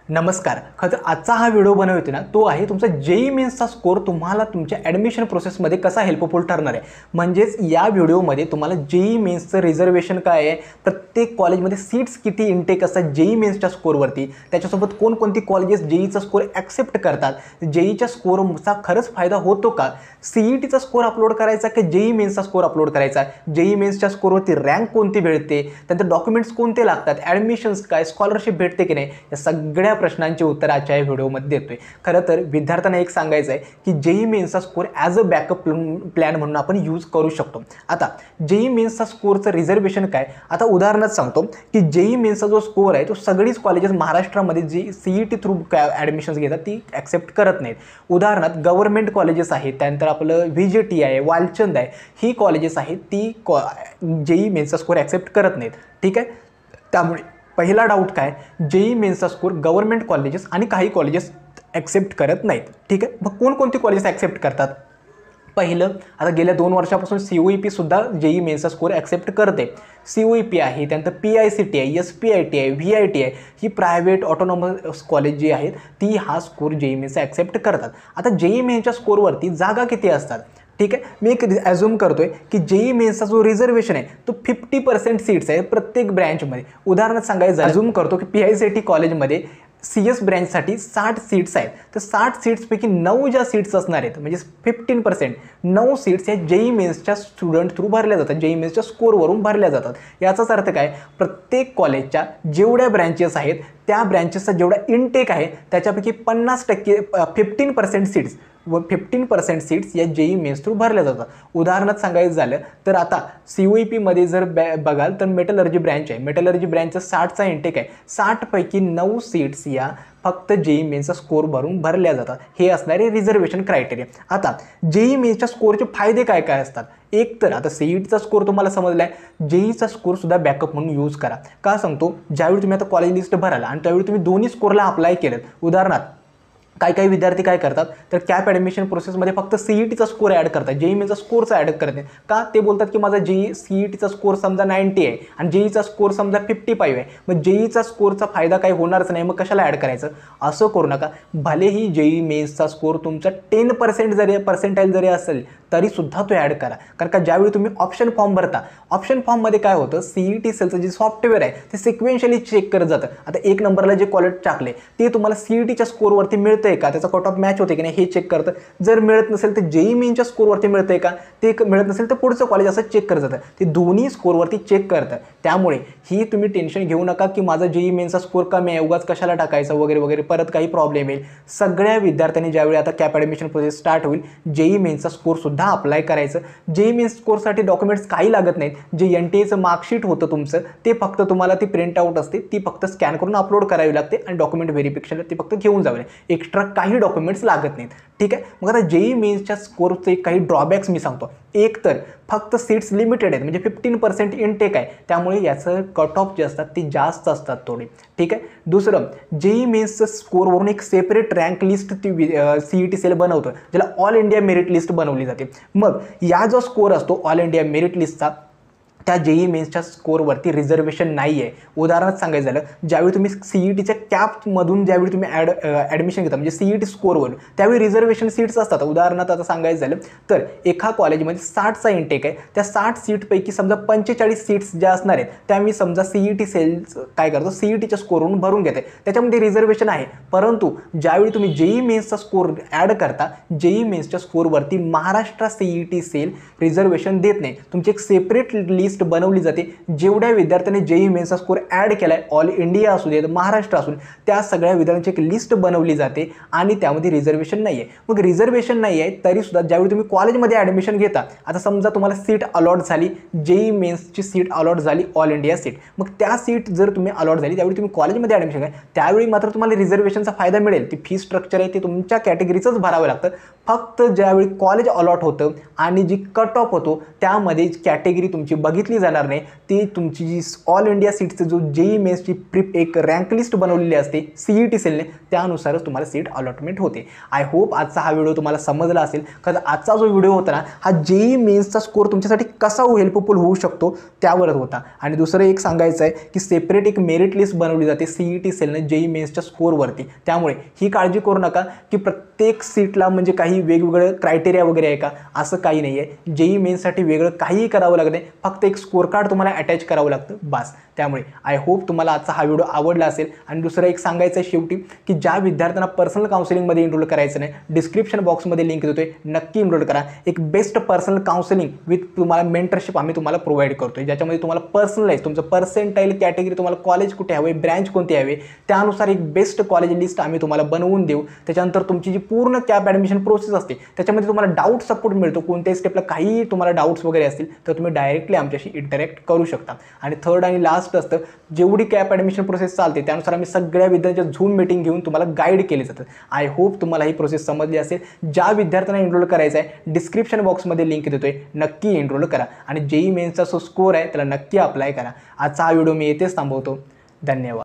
नमस्कार. खरं आजचा हा व्हिडिओ बनवते ना तो आहे तुमचा जेईई मेन्सचा स्कोर तुम्हाला तुमच्या ॲडमिशन प्रोसेसमध्ये कसा हेल्पफुल ठरणार आहे. म्हणजेच या व्हिडिओमध्ये तुम्हाला जेईई मेन्सचं रिझर्वेशन काय आहे, प्रत्येक कॉलेजमध्ये सीट्स किती इनटेक असतात जेईई मेन्सच्या स्कोरवरती, त्याच्यासोबत कोणकोणती कॉलेजेस जेईईचा स्कोर ॲक्सेप्ट करतात, जेईईच्या स्कोरचा खरंच फायदा होतो का, सीईटीचा स्कोर अपलोड करायचा की जेईई मेन्सचा स्कोर अपलोड करायचा, जेईई मेन्सच्या स्कोरवरती रँक कोणती भेटते, त्यानंतर डॉक्युमेंट्स कोणते लागतात, ॲडमिशन्स काय, स्कॉलरशिप भेटते की नाही, या सगळ्या प्रश्नांची उत्तर आजच्या या व्हिडिओमध्ये देतोय. खरं तर विद्यार्थ्यांना एक सांगायचं आहे की जेईई मेन्सचा score as a backup plan म्हणून आपण यूज करू शकतो. आता जेईई मेन्सचा स्कोरचं रिझर्वेशन काय, आता उदाहरणार्थ सांगतो की जेईई मेन्सचा जो स्कोर आहे तो सगळीच कॉलेजेस महाराष्ट्रामध्ये जी सीईटी थ्रू ॲडमिशन्स घेतात ती ॲक्सेप्ट करत नाहीत. उदाहरणार्थ गव्हर्नमेंट कॉलेजेस आहेत, त्यानंतर आपलं VJT आहे, वालचंद आहे, ही कॉलेजेस आहेत ती जेईई मेन्सचा स्कोर ॲक्सेप्ट करत नाहीत. ठीक आहे. त्यामुळे पहिला डाऊट काय, जेईई मेन्सचा स्कोर गव्हर्नमेंट कॉलेजेस आणि काही कॉलेजेस ॲक्सेप्ट करत नाहीत. ठीक आहे. मग कोणकोणती कॉलेजेस ॲक्सेप्ट करतात. पहिलं, आता गेल्या 2 वर्षापासून COEP सुद्धा जेईई मेन्सचा स्कोर ॲक्सेप्ट करते. COEP आहे, त्यानंतर PICT आहे, SPIT आहे, VIT आहे, ही प्रायव्हेट ऑटोनॉमस कॉलेज जी आहेत ती हा स्कोर जेईई मेन्सचा ॲक्सेप्ट करतात. आता जेईई मेन्सच्या स्कोरवरती जागा किती असतात. ठीक आहे. मी एक ॲझ्युम करतोय की जेईई मेन्सचा जो रिझर्वेशन आहे तो 50% सीट्स आहे प्रत्येक ब्रँचमध्ये. उदाहरणार्थ सांगायचं ॲझ्युम करतो की PICT कॉलेजमध्ये CS ब्रँचसाठी 60 सीट्स आहेत, तर 60 सीट्सपैकी 9 ज्या सीट्स असणार आहेत म्हणजे 15%, 9 सीट्स या जेईई मेन्सच्या स्टुडंट थ्रू भरल्या जातात, जेईई मेन्सच्या स्कोरवरून भरल्या जातात. याचाच अर्थ काय, प्रत्येक कॉलेजच्या जेवढ्या ब्रँचेस आहेत त्या ब्रँचेसचा जेवढा इनटेक आहे त्याच्यापैकी 50% 15% सीट्स व 15% सीट्स या जेईई मेन्स थ्रू भरल्या जातात. उदाहरणार्थ सांगायचं झालं तर आता COEPमध्ये जर बघाल तर मेटलर्जी ब्रँच आहे, मेटलर्जी ब्रँचचा 60चा इनटेक आहे, 60पैकी 9 सीट्स या फक्त जेईई मेन्सचा स्कोर भरून भरल्या जातात. हे असणारे रिझर्वेशन क्रायटेरिया. आता जेईई मेन्सच्या स्कोरचे फायदे काय काय असतात. एक तर आता CETचा स्कोर तुम्हाला समजला आहे, जेईईचा स्कोर सुद्धा बॅकअप म्हणून यूज करा. का सांगतो, ज्यावेळी तुम्ही आता कॉलेज लिस्ट भराला आणि त्यावेळी तुम्ही दोन्ही स्कोरला अप्लाय केलं, उदाहरणार्थ काही विद्यार्थी काय करतात तर कॅप ॲडमिशन प्रोसेसमध्ये फक्त CETचा स्कोर ॲड करतात, जेईई मेन्सचा स्कोरचा ॲड करत नाही. का, ते बोलतात की माझा CETचा स्कोर समजा 90 आहे आणि जेईईचा स्कोर समजा 55 आहे, मग जेईईचा स्कोरचा फायदा काही होणारच नाही, मग कशाला ॲड करायचं. असं करू नका. भलेही जेईई मेन्सचा स्कोर तुमचा 10% जरी पर्सेंटाईल जरी असेल तरीसुद्धा तो ॲड करा. कारण का ज्यावेळी तुम्ही ऑप्शन फॉर्म भरता, ऑप्शन फॉर्ममध्ये काय होतं, CET सेलचं जे सॉफ्टवेअर आहे ते सिक्वेन्शियली चेक करत जातं. आता 1 नंबरला जे कॉलेज टाकले ते तुम्हाला CETच्या स्कोरवरती मिळतंय का, त्याचा कट ऑफ मॅच होते की नाही हे चेक करतं. जर मिळत नसेल तर जेईई मेन्सच्या स्कोरवरती मिळतंय का, ते मिळत नसेल तर पुढचं कॉलेज असं चेक करत जातं. ते दोन्ही स्कोरवरती चेक करतं. त्यामुळे ही तुम्ही टेन्शन घेऊ नका की माझा जेईई मेन्सचा स्कोर कमी आहे, उगाच कशाला टाकायचं वगैरे वगैरे, परत काही प्रॉब्लेम येईल. सगळ्या विद्यार्थ्यांनी ज्यावेळी आता कॅप ॲडमिशन प्रोसेस स्टार्ट होईल, जेईई मेन्सचा स्कोर सुद्धा अप्लाय करायचं. जेईई मेन्स स्कोरसाठी डॉक्युमेंट्स काही लागत नाहीत. जे NTAचं मार्कशीट होतं तुमचं ते फक्त तुम्हाला ती प्रिंट आउट असते, ती फक्त स्कॅन करून अपलोड करावी लागते आणि डॉक्युमेंट व्हेरिफिकेशनला ती फक्त घेऊन जावे. एक्स्ट्रा काही डॉक्युमेंट्स लागत नाहीत. ठीक आहे. मग आता जेईई मेन्सच्या स्कोरचे काही ड्रॉबॅक्स मी सांगतो. एक तर फक्त सीट्स लिमिटेड आहेत, म्हणजे 15% इनटेक आहे, त्यामुळे याचं कट ऑफ जे असतात ती जास्त असतात थोडी. ठीक आहे. दुसरं, जेईई मेन्सचं स्कोरवरून एक सेपरेट रँक लिस्ट ती CET सेल बनवतो, ज्याला ऑल इंडिया मेरिट लिस्ट बनवली जाते. मग या जो स्कोर असतो ऑल इंडिया मेरिट लिस्टचा, त्या जेईई मेन्सच्या स्कोरवरती रिझर्वेशन नाही आहे. उदाहरणार्थ सांगायचं झालं, ज्यावेळी तुम्ही CETच्या कॅपमधून ज्यावेळी तुम्ही ॲडमिशन घेता म्हणजे CET स्कोरवरून, त्यावेळी रिझर्वेशन सीट्स असतात. उदाहरणार्थ आता सांगायचं झालं तर एका कॉलेजमध्ये 60चा इनटेक आहे, त्या 60 सीटपैकी समजा 45 सीट्स ज्या असणार आहेत त्या मी समजा CET सेल्स काय करतो, CETच्या स्कोरवरून भरून घेते, त्याच्यामध्ये रिझर्वेशन आहे. परंतु ज्यावेळी तुम्ही जेईई मेन्सचा स्कोर ॲड करता, जेईई मेन्सच्या स्कोरवरती महाराष्ट्र CET सेल रिझर्वेशन देत नाही. तुमची एक सेपरेट लिस्ट बनवली जाते. जेवढ्या विद्यार्थ्यांनी जेईई मेन्सचा स्कोर ॲड केलाय, ऑल इंडिया असू दे महाराष्ट्र असून, त्या सगळ्या विद्यार्थ्यांची एक लिस्ट बनवली जाते आणि त्यामध्ये रिझर्वेशन नाही आहे. मग रिझर्वेशन नाही आहे तरीसुद्धा ज्यावेळी तुम्ही कॉलेजमध्ये ॲडमिशन घेता, आता समजा तुम्हाला सीट अलॉट झाली, जेईई मेन्सची सीट अलॉट झाली ऑल इंडिया सीट, मग त्या सीट जर तुम्ही अलॉट झाली त्यावेळी तुम्ही कॉलेजमध्ये ॲडमिशन घ्या, त्यावेळी मात्र तुम्हाला रिझर्वेशनचा फायदा मिळेल. ती फी स्ट्रक्चर आहे ते तुमच्या कॅटेगरीचंच भरावं लागतं. फक्त ज्यावेळी कॉलेज अलॉट होतं आणि जी कट ऑफ होतो त्यामध्ये कॅटेगरी तुमची बघितली जाणार नाही, ती तुमची जी ऑल इंडिया सीटचं जो JEE मेन्सची एक रँक लिस्ट बनवलेली असते CET सेलने, त्यानुसारच तुम्हाला सीट अलॉटमेंट होते. आय होप आजचा हा व्हिडिओ तुम्हाला समजला असेल, कारण आजचा जो व्हिडिओ होता ना हा JEE मेन्सचा स्कोर तुमच्यासाठी कसा हेल्पफुल होऊ शकतो त्यावरच होता. आणि दुसरं एक सांगायचं आहे की सेपरेट एक मेरिट लिस्ट बनवली जाते CET सेलने JEE मेन्सच्या स्कोरवरती. त्यामुळे ही काळजी करू नका की प्रत्येक सीटला म्हणजे काही वेगवेगळं क्रायटेरिया वगैरे आहे का, असं काही नाही आहे. JEE मेन्ससाठी वेगळं काहीही करावं लागत नाही, फक्त एक स्कोर कार्ड तुम्हाला अटॅच करावं लागतं बास. त्यामुळे आय होप तुम्हाला आजचा हा व्हिडिओ आवडला असेल. आणि दुसरं एक सांगायचं आहे शेवटी की ज्या विद्यार्थ्यांना पर्सनल काउन्सिलिंगमध्ये एनरोल करायचं नाही, डिस्क्रिप्शन बॉक्समध्ये लिंक देतोय, नक्की एनरोल करा. एक बेस्ट पर्सनल काउन्सिलिंग विथ तुम्हाला मेंटरशिप आम्ही तुम्हाला प्रोव्हाइड करतोय, ज्याच्यामध्ये तुम्हाला पर्सनलाइज तुमचं पर्सेंटाईल कॅटेगरी, तुम्हाला कॉलेज कुठे हवे, ब्रँच कोणती हवे, त्यानुसार एक बेस्ट कॉलेज लिस्ट आम्ही तुम्हाला बनवून देऊ. त्याच्यानंतर तुमची जी पूर्ण कॅप ॲडमिशन प्रोसेस असते त्याच्यामध्ये तुम्हाला डाऊट सपोर्ट मिळतो. कोणत्याही स्टेपला काही तुम्हाला डाऊट्स वगैरे असतील तर तुम्ही डायरेक्टली आमच्याशी इंटरॅक्ट करू शकता. आणि थर्ड आणि लास्ट असतं, जेवढी कॅप ॲडमिशन प्रोसेस चालते त्यानुसार आम्ही सगळ्या विद्यार्थ्यांच्या झूम मीटिंग घेऊन तुम्हाला गाईड केले जातं. आय होप तुम्हाला ही प्रोसेस समजली असेल. ज्या विद्यार्थ्यांना एनरोल करायचं आहे डिस्क्रिप्शन बॉक्समध्ये लिंक देतोय, नक्की एनरोल करा. आणि JEE मेन्सचा जो स्कोर आहे त्याला नक्की अप्लाय करा. आजचा हा व्हिडिओ मी येथेच थांबवतो. धन्यवाद.